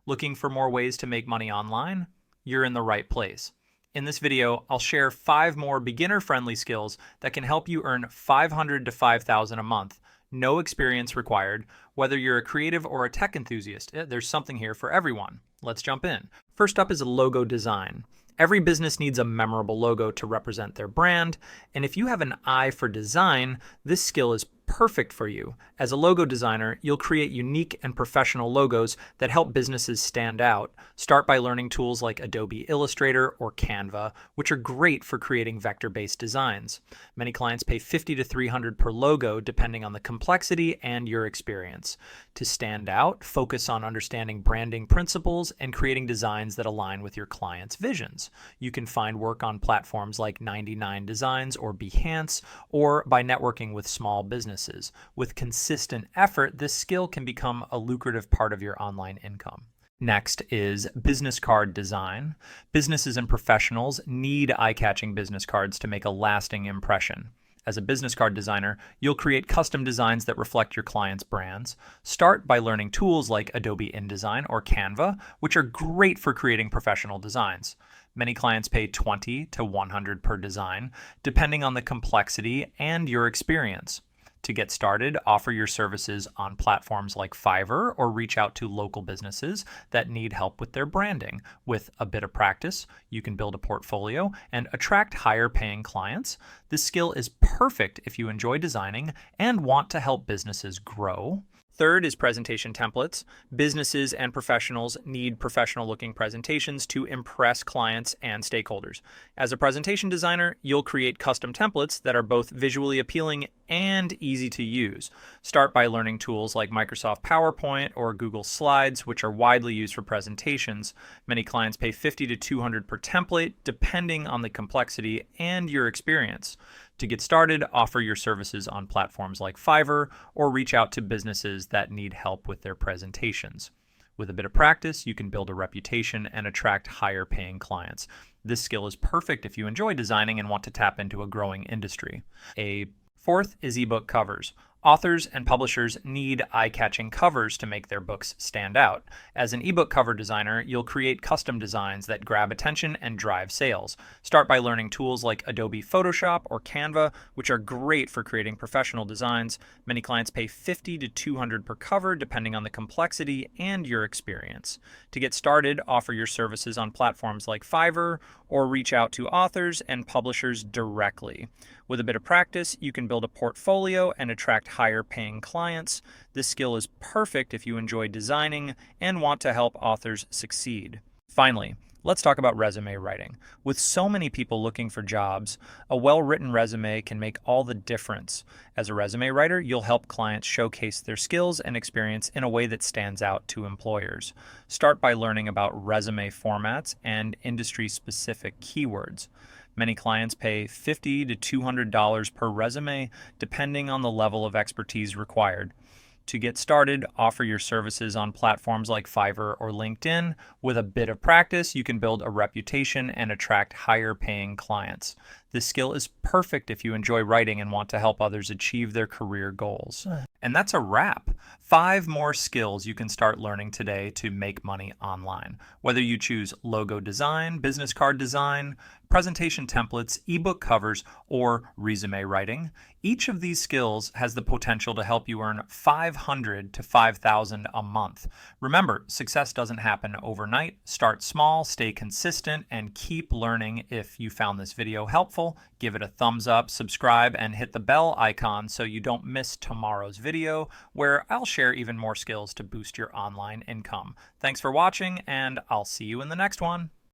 Looking for more ways to make money online? You're in the right place. In this video, I'll share 5 more beginner-friendly skills that can help you earn $500 to $5,000 a month. No experience required. Whether you're a creative or a tech enthusiast, there's something here for everyone. Let's jump in. First up is logo design. Every business needs a memorable logo to represent their brand, and if you have an eye for design, this skill is perfect for you. As a logo designer, you'll create unique and professional logos that help businesses stand out. Start by learning tools like Adobe Illustrator or Canva, which are great for creating vector-based designs. Many clients pay $50 to $300 per logo depending on the complexity and your experience. To stand out, focus on understanding branding principles and creating designs that align with your client's visions. You can find work on platforms like 99 Designs or Behance, or by networking with small businesses. With consistent effort, this skill can become a lucrative part of your online income. Next is business card design. Businesses and professionals need eye-catching business cards to make a lasting impression. As a business card designer, you'll create custom designs that reflect your clients' brands. Start by learning tools like Adobe InDesign or Canva, which are great for creating professional designs. Many clients pay $20 to $100 per design, depending on the complexity and your experience. To get started, offer your services on platforms like Fiverr or reach out to local businesses that need help with their branding. With a bit of practice, you can build a portfolio and attract higher paying clients. This skill is perfect if you enjoy designing and want to help businesses grow. Third is presentation templates. Businesses and professionals need professional looking presentations to impress clients and stakeholders. As a presentation designer, you'll create custom templates that are both visually appealing and easy to use. Start by learning tools like Microsoft PowerPoint or Google Slides, which are widely used for presentations. Many clients pay $50 to $200 per template, depending on the complexity and your experience. To get started, offer your services on platforms like Fiverr or reach out to businesses that need help with their presentations. With a bit of practice, you can build a reputation and attract higher paying clients. This skill is perfect if you enjoy designing and want to tap into a growing industry. A fourth is ebook covers. Authors and publishers need eye-catching covers to make their books stand out. As an ebook cover designer, you'll create custom designs that grab attention and drive sales. Start by learning tools like Adobe Photoshop or Canva, which are great for creating professional designs. Many clients pay $50 to $200 per cover, depending on the complexity and your experience. To get started, offer your services on platforms like Fiverr or reach out to authors and publishers directly. With a bit of practice, you can build a portfolio and attract higher paying clients. This skill is perfect if you enjoy designing and want to help authors succeed. Finally, let's talk about resume writing. With so many people looking for jobs, a well-written resume can make all the difference. As a resume writer, you'll help clients showcase their skills and experience in a way that stands out to employers. Start by learning about resume formats and industry-specific keywords. Many clients pay $50 to $200 per resume, depending on the level of expertise required. To get started, offer your services on platforms like Fiverr or LinkedIn. With a bit of practice, you can build a reputation and attract higher paying clients. This skill is perfect if you enjoy writing and want to help others achieve their career goals. And that's a wrap. 5 more skills you can start learning today to make money online. Whether you choose logo design, business card design, presentation templates, ebook covers, or resume writing, each of these skills has the potential to help you earn $500 to $5,000 a month. Remember, success doesn't happen overnight. Start small, stay consistent, and keep learning. If you found this video helpful, give it a thumbs up, subscribe, and hit the bell icon so you don't miss tomorrow's video, where I'll share even more skills to boost your online income. Thanks for watching, and I'll see you in the next one.